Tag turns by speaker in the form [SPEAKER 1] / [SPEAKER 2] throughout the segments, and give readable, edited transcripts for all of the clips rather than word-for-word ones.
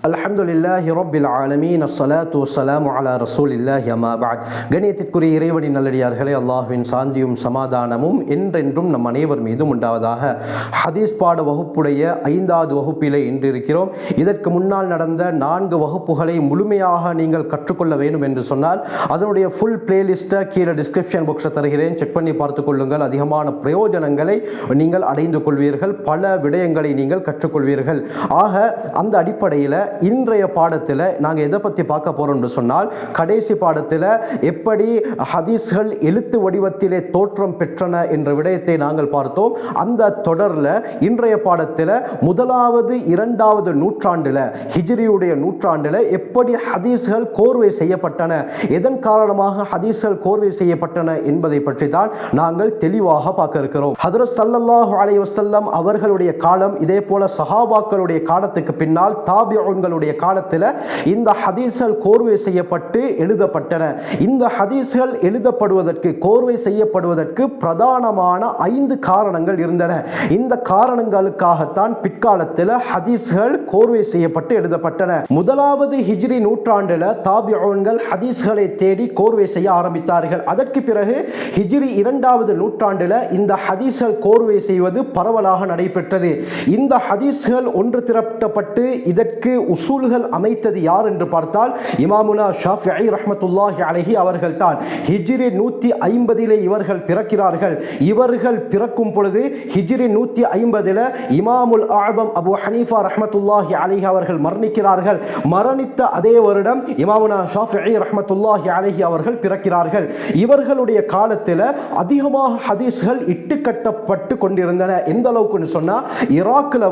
[SPEAKER 1] அல்ஹம்துலில்லாஹி ரப்பில் ஆலமீன் அஸ்ஸலாத்து வஸ்ஸலாமு அலா ரசூலில்லாஹி அம்மா பஅத். கண்ணியத்திற்குரிய இறைவனின் நல்லடியார்களே, அல்லாஹ்வின் சாந்தியும் சமாதானமும் என்றென்றும் நம் அனைவர் மீதும் உண்டாவதாக. ஹதீஸ் பாட வகுப்புடைய 5வது வகுப்பிலே இன்று இருக்கிறோம். இதற்கு முன்னால் நடந்த 4 வகுப்புகளை முழுமையாக நீங்கள் கற்றுக்கொள்ள வேண்டும் என்று சொன்னால் அதனுடைய ஃபுல் பிளேலிஸ்ட்டை கீழே டிஸ்கிரிப்ஷன் பாக்ஸை தருகிறேன், செக் பண்ணி பார்த்துக் கொள்ளுங்கள். அதிகமான பிரயோஜனங்களை நீங்கள் அடைந்து கொள்வீர்கள், பல விடயங்களை நீங்கள் கற்றுக்கொள்வீர்கள். ஆக அந்த அடிப்படையில் இன்றைய பாடத்தில் நாங்கள் எதை பற்றி பார்க்க போகிறோம் என்று சொன்னால், கடைசி பாடத்தில் எப்படி ஹதீஸ்கள் எழுத்து வடிவத்திலே தோற்றம் பெற்றன என்ற விடயத்தை நாங்கள் பார்த்தோம். அந்த தொடரில் இன்றைய பாடத்தில் 1வது 2வது நூற்றாண்டில், ஹிஜ்ரியுடைய நூற்றாண்டில் எப்படி ஹதீஸ்கள் கோர்வை செய்யப்பட்டன, எதன் காரணமாக ஹதீஸ்கள் கோர்வை செய்யப்பட்டன என்பதை பற்றி தான் நாங்கள் தெளிவாக பார்க்க இருக்கிறோம். ஹதரத் ஸல்லல்லாஹு அலைஹி வஸல்லம் அவர்களுடைய காலம், இதே போல சஹாபாக்களுடைய காலத்துக்கு பின்னால் தாபிஊன்களுடைய காலத்தில் இந்த ஹதீஸ்கள் கோர்வை செய்யப்பட்டு எழுதப்பட்டன. இந்த ஹதீஸ்கள் எழுதப்படுவதற்கு, கோர்வை செய்யப்படுவதற்கு பிரதானமான 5 காரணங்கள் இருந்தன. இந்த காரணங்களுக்காகத்தான் பிற்காலத்தில் ஹதீஸ்கள் கோர்வை செய்யப்பட்டு எழுதப்பட்டன. 1வது ஹிஜ்ரி நூற்றாண்டில் தாபிஊன்கள் ஹதீஸ்களை தேடி கோர்வை செய்ய ஆரம்பித்தார்கள். அதற்கு பிறகு ஹிஜ்ரி 2வது நூற்றாண்டில் இந்த ஹதீஸ்கள் கோர்வை செய்வது பரவலாக நடைபெற்றது. இந்த ஹதீஸ்கள் ஒன்று திரட்டப்பட்டு இதற்கு உசூல்கள் அமைத்தது யார் என்று பார்த்தால் இமாமுனா ஷாஃபிஈ ரஹ்மத்துல்லாஹி அலைஹி அவர்கள் தான். ஹிஜ்ரி 150 இவர்கள் பிறக்கிறார்கள். இவர்கள் பிறக்கும் பொழுது ஹிஜ்ரி 150 இமாமுல் ஆதம் அபு ஹனீஃபா ரஹ்மத்துல்லாஹி அலைஹி அவர்கள் மரணிக்கிறார்கள். மரணித்த அதே வருடம் இமாமுனா ஷாஃபிஈ ரஹ்மத்துல்லாஹி அலைஹி அவர்கள் பிறக்கிறார்கள். இவர்களுடைய காலத்தில் அதிகமாக ஹதீஸ்கள் இட்டுக்கட்டப்பட்டு கொண்டிருந்தன. எந்த அளவுக்குன்னு சொன்னா, ஈராக்கில்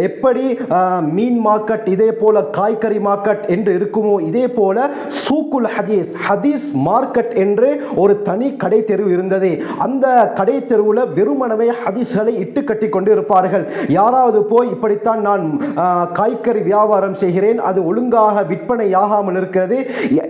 [SPEAKER 1] எப்படி மீன் மார்க்கெட், இதே போல காய்கறி மார்க்கெட் என்று இருக்குமோ, இதே போல சூக்குல் ஹதீஸ், ஹதீஸ் மார்க்கெட் என்று ஒரு தனி கடை தெரு இருந்தது. அந்த கடை தெருவில் வெறுமனவே ஹதீஸ்களை இட்டு கட்டி கொண்டு இருப்பார்கள். யாராவது போய் இப்படித்தான் நான் காய்கறி வியாபாரம் செய்கிறேன், அது ஒழுங்காக விற்பனை ஆகாமல் இருக்கிறது,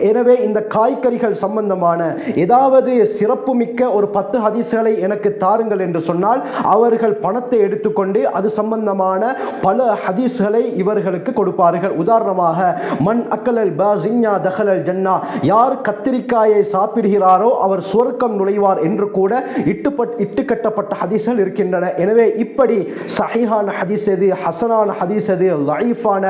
[SPEAKER 1] எனவே இந்த காய்கறிகள் சம்பந்தமான ஏதாவது சிறப்பு மிக்க ஒரு 10 ஹதீஸ்களை எனக்கு தாருங்கள் என்று சொன்னால் அவர்கள் பணத்தை எடுத்துக்கொண்டு அது சம்பந்தமான பல ஹதீஸ்களை இவர்களுக்கு கொடுப்பார்கள். உதாரணமாக, மன் அக்கலல் பாஸின்யா தஹலல் ஜன்னா, யார் கத்திரிக்காயை சாப்பிடுகிறாரோ அவர் சுவர்க்கம் நுழைவார் என்று கூட இட்டுக்கட்டப்பட்ட ஹதீஸ்கள் இருக்கின்றன. எனவே இப்படி சஹீஹான ஹதீஸ் எது, ஹசனான ஹதீஸ் எது, லைஃபான,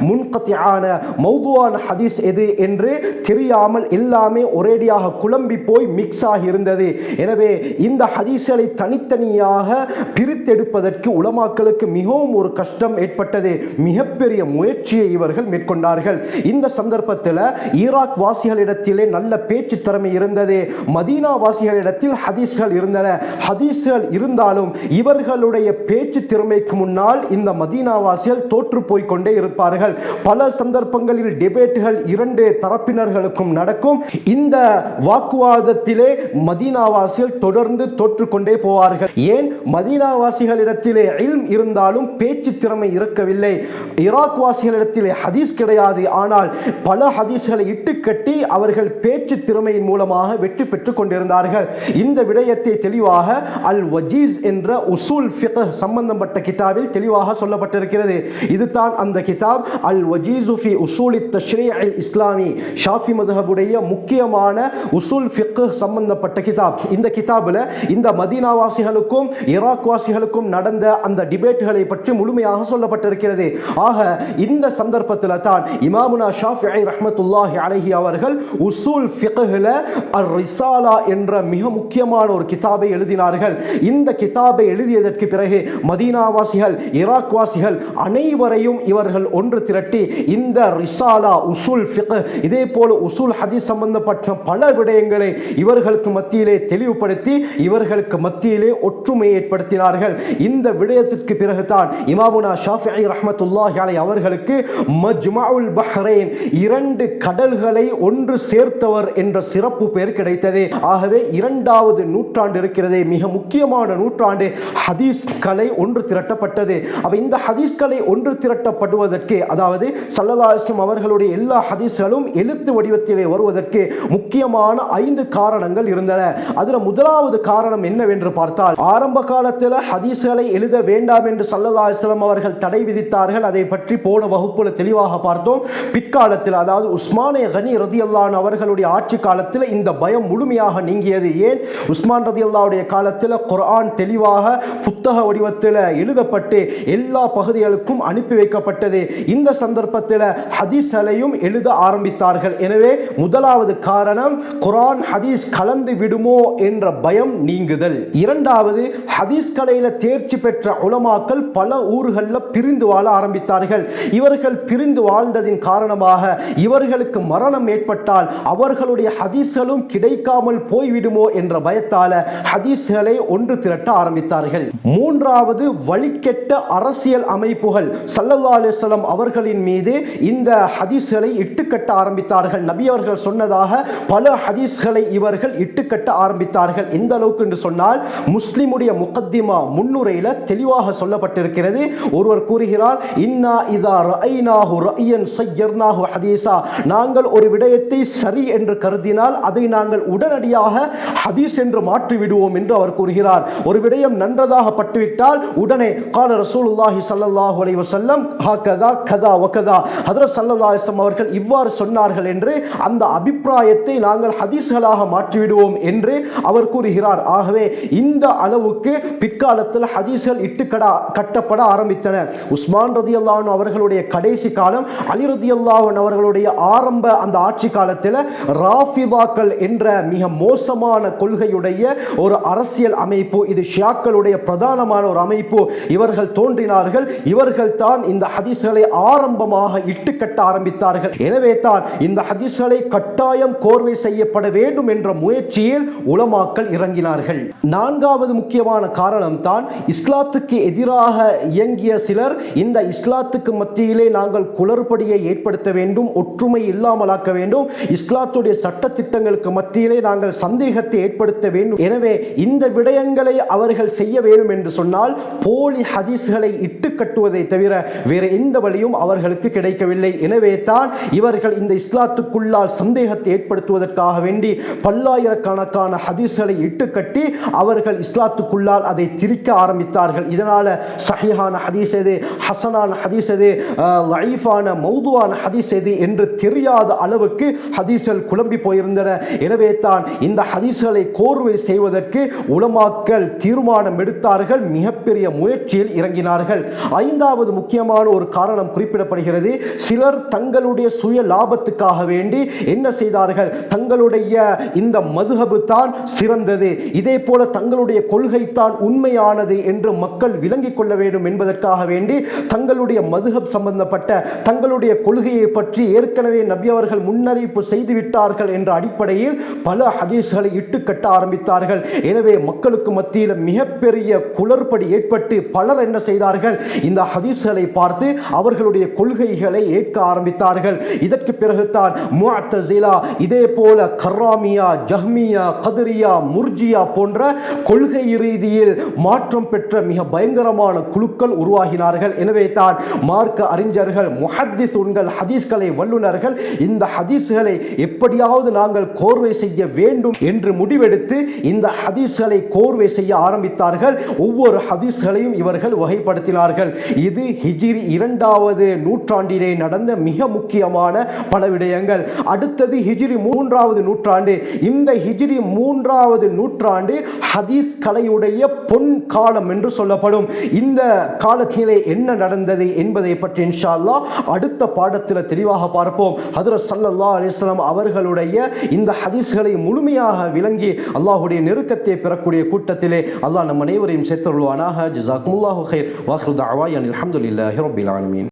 [SPEAKER 1] முன்கத்தியான, மௌதுவான ஹதீஸ் எது என்று தெரியாமல் எல்லாமே ஒரேடியாக குழம்பி போய் மிக்ஸ் ஆகி இருந்தது. எனவே இந்த ஹதீஸ்களை தனித்தனியாக பிரித்தெடுப்பதற்கு உலமாக்களுக்கு மிகவும் ஒரு கஷ்டம் ஏற்பட்டது. மிகப்பெரிய முயற்சியை இவர்கள் மேற்கொண்டார்கள். இந்த சந்தர்ப்பத்தில் ஈராக் வாசிகளிடத்திலே நல்ல பேச்சு திறமை இருந்தது. மதீனா வாசிகளிடத்தில் ஹதீஸ்கள் இருந்தன. ஹதீஸ்கள் இருந்தாலும் இவர்களுடைய பேச்சு திறமைக்கு முன்னால் இந்த மதீனா வாசிகள் தோற்று போய்கொண்டே இருப்பார்கள். பல சந்தர்ப்பங்களில் டிபேட்டுகள் 2 தரப்பினர்களுக்கும் நடக்கும். இந்த வாக்குவாதத்திலே மதீனா வாசிகள் தொடர்ந்து தோற்றுக்கொண்டே போவார்கள். ஏன்? மதீனா வாசிகளிடத்திலே இல்ம் இருந்தாலும் பேச்சு திறமை இருக்கவில்லை. ஈராக் வாசிகளிடத்திலே ஹதீஸ் கிடையாது, ஆனால் பல ஹதீஸ்களை இட்டுக்கட்டி அவர்கள் பேச்சு திறமையின் மூலமாக வெற்றி பெற்றுக் கொண்டிருந்தார்கள். இந்த விடயத்தை தெளிவாக அல் வஜீஸ் என்ற உசூல் ஃபிக்ஹ் சம்பந்தப்பட்ட கிதாபில் தெளிவாக சொல்லப்பட்டிருக்கிறது. இதுதான் அந்த கிதாப், அல் வஜீஸ் ஃபி உசூல் தஷ்ரீஇல் இஸ்லாமி, ஷாஃபி மذஹபுடைய முக்கியமான உசூல் ஃபிக்ஹ் சம்பந்தப்பட்ட கிதாப். இந்த கிதாபில் இந்த மதீனா வாசிகளுக்கும் ஈராக் வாசிகளுக்கும் நடந்த அந்த டிபேட்டுகளை பற்றி முழுமையாக சொல்லப்பட்டிருக்கிறது. ஆக இந்த சந்தர்ப்பத்தில் தான் இமாமுனா ஷாஃபிஈ ரஹ்மத்துல்லாஹி அலைஹி அவர்கள் உசூல் ஃபிக்ஹ்ல அர்-ரிசாலா என்ற மிக முக்கியமான ஒரு கிதாபை எழுதினார்கள். இந்த கிதாபை எழுதியதற்கு பிறகு மதீனா வாசிகள், ஈராக் வாசிகள் அனைவரையும் இவர்கள் ஒன்று திரட்டி இந்த ரிசாலா, உசூல் ஃபிக்ஹ், இதே போல உசூல் ஹதீஸ் சம்பந்தப்பட்ட பல விடயங்களை இவர்களுக்கு மத்தியிலே தெளிவுபடுத்தி இவர்களுக்கு மத்தியிலே ஒற்றுமையை ஏற்படுத்தினார்கள். இந்த விடயத்திற்கு பிறகுதான் இமாமுனா ஷாஃபிஈ ரஹ்மத்துல்லாஹி அலைஹி அவர்களுக்கு மஜ்மஉல் பஹ்ரைன், 2 கடல்களை ஒன்று சேர்த்தவர் என்ற சிறப்பு பெயர் கிடைத்தது. ஆகவே 2வது நூற்றாண்டு இருக்கிறது, மிக முக்கியமான நூற்றாண்டு. ஹதீஸ் கலை ஒன்று திரட்டப்பட்டது. அப்ப இந்த ஹதீஸ் கலை ஒன்று திரட்டப்படுவதற்கு, அதாவது ஸல்லல்லாஹு அலைஹி வஸல்லம் அவர்களுடைய எல்லா ஹதீஸ்களும் எழுத்து வடிவத்திலே வருவதற்கு முக்கியமான 5 காரணங்கள் இருந்தன. அதுல முதலாவது காரணம் என்னவென்று பார்த்தால், ஆரம்ப காலத்தில் ஹதீஸ்களை எழுத வேண்டாம் என்று ஸல்லல்லாஹு அலைஹி வஸல்லம் அவர்கள் தடை விதித்தார்கள். அதை பற்றி போன வகுப்புல தெளிவாக பார்த்தோம். பிற்காலத்தில் அதாவது உஸ்மானே கனி ரலியல்லாஹு அன்ஹு அவர்களுடைய ஆட்சி காலத்தில் இந்த பயம் முழுமையாக நீங்கியது. ஏன்? உஸ்மான் ரலியல்லாஹுடைய காலத்தில் குர்ஆன் தெளிவாக புத்தக வடிவத்தில் எழுதப்பட்டு எல்லா பகுதிகளுக்கும் அனுப்பி வைக்கப்பட்டது. இந்த சந்தர்ப்பத்தில் ஹதீஸ்களையும் எழுத ஆரம்பித்தார்கள். எனவே முதலாவது காரணம் குர்ஆன் ஹதீஸ் கலந்து விடுமோ என்ற பயம் நீங்குதல். இரண்டாவது, ஹதீஸ் கலையில தேர்ச்சி பெற்ற உலமாக்கள் பல ஊர்களில் பிரிந்து வாழ ஆரம்பித்தார்கள். இவர்கள் பிரிந்து வாழ்ந்ததின் காரணமாக இவர்களுக்கு மரணம் ஏற்பட்டால் அவர்களுடைய ஹதீஸ்களும் கிடைக்காமல் போய்விடுமோ என்ற பயத்தால ஹதீஸ்களை ஒன்று திரட்ட ஆரம்பித்தார்கள். மூன்றாவது, வழிகெட்ட அரசியல் அமைப்புகள் ஸல்லல்லாஹு அலைஹி வஸல்லம் அவர்களின் மீது இந்த ஹதீஸ்களை இட்டுக்கட்ட ஆரம்பித்தார்கள். நபி அவர்கள் சொன்னதாக பல ஹதீஸ்களை இவர்கள் இட்டுக்கட்ட ஆரம்பித்தார்கள். எந்த அளவுக்கு என்று சொன்னால், முஸ்லிமுடைய முகத்திமா முன்னுரையில தெளிவாக சொல்லப்பட்டிருக்கிறது. ஒருவர் கூறுகிறார், இன்னா இதா ரஅய்னாஹு ரஅயன் ஸய்யர்னாஹு ஹதீஸா, நாங்கள் ஒரு விடயத்தை சரி என்று கருதினால் அதை நாங்கள் உடனடியாக ஹதீஸ் என்று மாற்றி விடுவோம் என்று அவர் கூறுகிறார். ஒரு விடயம் நன்றதாக பட்டுவிட்டால் உடனே கால ரசூலுல்லாஹி ஸல்லல்லாஹு அலைஹி வஸல்லம் ஹகதா கதா வகதா, ஹஜ்ரத் ஸல்லல்லாஹு அலைஹி வஸல்லம் அவர்கள் இவ்வாறு சொன்னார்கள் என்று அந்த அபிப்பிராயத்தை நாங்கள் ஹதீஸ்களாக மாற்றிவிடுவோம் என்று அவர் கூறுகிறார். ஆகவே இந்த அளவுக்கு பிற்காலத்தில் ஹதீஸ்கள் கட்டப்பட ஆரம்பித்தன. உஸ்மான் ரலியல்லாஹு அன்ஹு அவர்களுடைய கடைசி காலம், அலி ரலியல்லாஹு அன்ஹு அவர்களுடைய ஆரம்ப அந்த ஆட்சி காலத்தில் ராஃபிதாக்கள் என்ற மிக மோசமான கொள்கையுடைய ஒரு அரசியல் அமைப்பு, இது ஷியாக்களுடைய பிரதானமான ஒரு அமைப்பு, இவர்கள் தோன்றினார்கள். இவர்கள் தான் இந்த ஹதீஸ்களை ஆரம்பமாக இட்டுக்கட்ட ஆரம்பித்தார்கள். எனவே தான் இந்த ஹதீஸ்களை கட்டாயம் கோர்வை செய்யப்பட வேண்டும் என்ற முயற்சியில் உலமாக்கள் இறங்கினார்கள். நான்காவது முக்கியமான காரணம் தான், இஸ்லாத்துக்கு எதிராக இயங்கிய சிலர் இந்த இஸ்லாத்துக்கு மத்தியிலே நாங்கள் குளறுபடியை ஏற்படுத்த வேண்டும், ஒற்றுமை இல்லாமலாக்க வேண்டும், இஸ்லாத்துடைய சட்ட திட்டங்களுக்கு மத்தியிலே நாங்கள் சந்தேகத்தை ஏற்படுத்த வேண்டும். எனவே இந்த விடயங்களை அவர்கள் செய்ய வேண்டும் என்று சொன்னால் போலி ஹதீஸ்களை இட்டு கட்டுவதை தவிர வேறு எந்த வழியும் அவர்களுக்கு கிடைக்கவில்லை. எனவே தான் இவர்கள் இந்த இஸ்லாத்துக்குள்ளால் சந்தேகத்தை ஏற்படுத்துவதற்காக வேண்டி பல்லாயிரக்கணக்கான ஹதீஸ்களை இட்டு கட்டி அவர்கள் இஸ்லாத்துக்குள்ளால் அதை திரிக்க ஆரம்பித்தார்கள். இதனால சஹீஹான ஹதீஸ் எது, ஹசனான ஹதீஸ் எது, லைஃபான மௌதுவான ஹதீஸ் எது என்று தெரியாத அளவுக்கு ஹதீஸ்கள் குழம்பி போயிருந்தன. எனவே தான் இந்த ஹதீஸ்களை கோர்வை செய்வதற்கு உலமாக்கள் தீர்மானம் எடுத்தார்கள், மிகப்பெரிய முயற்சியில் இறங்கினார்கள். ஐந்தாவது முக்கியமான ஒரு காரணம் குறிப்பிடப்படுகிறது. சிலர் தங்களுடைய சுய லாபத்துக்காக வேண்டி என்ன செய்தார்கள், தங்களுடைய இந்த மதுஹபு தான் சிறந்தது, இதே போல தங்களுடைய கொள்கை தான் உண்மையானது என்று மக்கள் விளங்கிக் கொள்ள வேண்டும் என்பதற்காக வேண்டி தங்களுடைய மதுஹப் சம்பந்தப்பட்ட தங்களுடைய கொள்கையை பற்றி ஏற்கனவே நபி அவர்கள் முன்னறிவிப்பு செய்துவிட்டார்கள் என்ற அடிப்படையில் பல ஹதீஸ்களை இட்டுக்கட்ட ஆரம்பித்தார்கள். எனவே மக்களுக்கு மத்தியில் மிகப்பெரிய குளறுபடி ஏற்பட்டு பலர் என்ன செய்தார்கள், இந்த ஹதீஸ்களை பார்த்து அவர்களுடைய கொள்கைகளை ஏற்க ஆரம்பித்தார்கள். இதற்கு பிறகுதான் முஅத்தஸிலா, இதே போல கர்ராமியா, ஜஹ்மியா, கதரியா, முர்ஜியா போன்ற கொள்கை ரீதியில் மாற்றம் பெற்ற மிக பயங்கரமான குழுக்கள் உருவாகினார்கள். எனவே தான் மார்க்க அறிஞர்கள், முஹத்திஸுன்கள், ஹதீஸ்களை வல்லுநர்கள் இந்த ஹதீஸ்களை எப்படியாவது நாங்கள் கோர்வை செய்ய வேண்டும் என்று முடிவெடுத்து இந்த ஹதீஸ்களை கோர்வை செய்ய ஆரம்பித்தார்கள். ஒவ்வொரு ஹதீஸ்களையும் இவர்கள் வகைப்படுத்தினார்கள். இது ஹிஜ்ரி 2வது நூற்றாண்டிலே நடந்த மிக முக்கியமான பல விடயங்கள். அடுத்தது ஹிஜ்ரி 3வது நூற்றாண்டு. இந்த ஹிஜ்ரி 3வது நூற்றாண்டு ஹதீஸ் கலையுடைய பொன் காலம் என்று சொல்லப்படும். இந்த காலத்திலே என்ன நடந்தது என்பதை பற்றி இன்ஷா அல்லாஹ் அடுத்த பாடத்தில் தெளிவாக பார்ப்போம். ஹஜ்ரத் ஸல்லல்லாஹு அலைஹி வஸல்லம் அவர்களுடைய இந்த ஹதீஸ்களை முழுமையாக விளங்கி அல்லாஹ்வுடைய நெருக்கத்தை பெறக்கூடிய கூட்டத்திலே அல்லாஹ் நம் அனைவரையும் சேர்த்தருள்வானாக. ஜஸாக்குமுல்லாஹு கைர். வாஹிரு தஅவானா அல்ஹம்துலில்லாஹி ரப்பில் ஆலமீன்.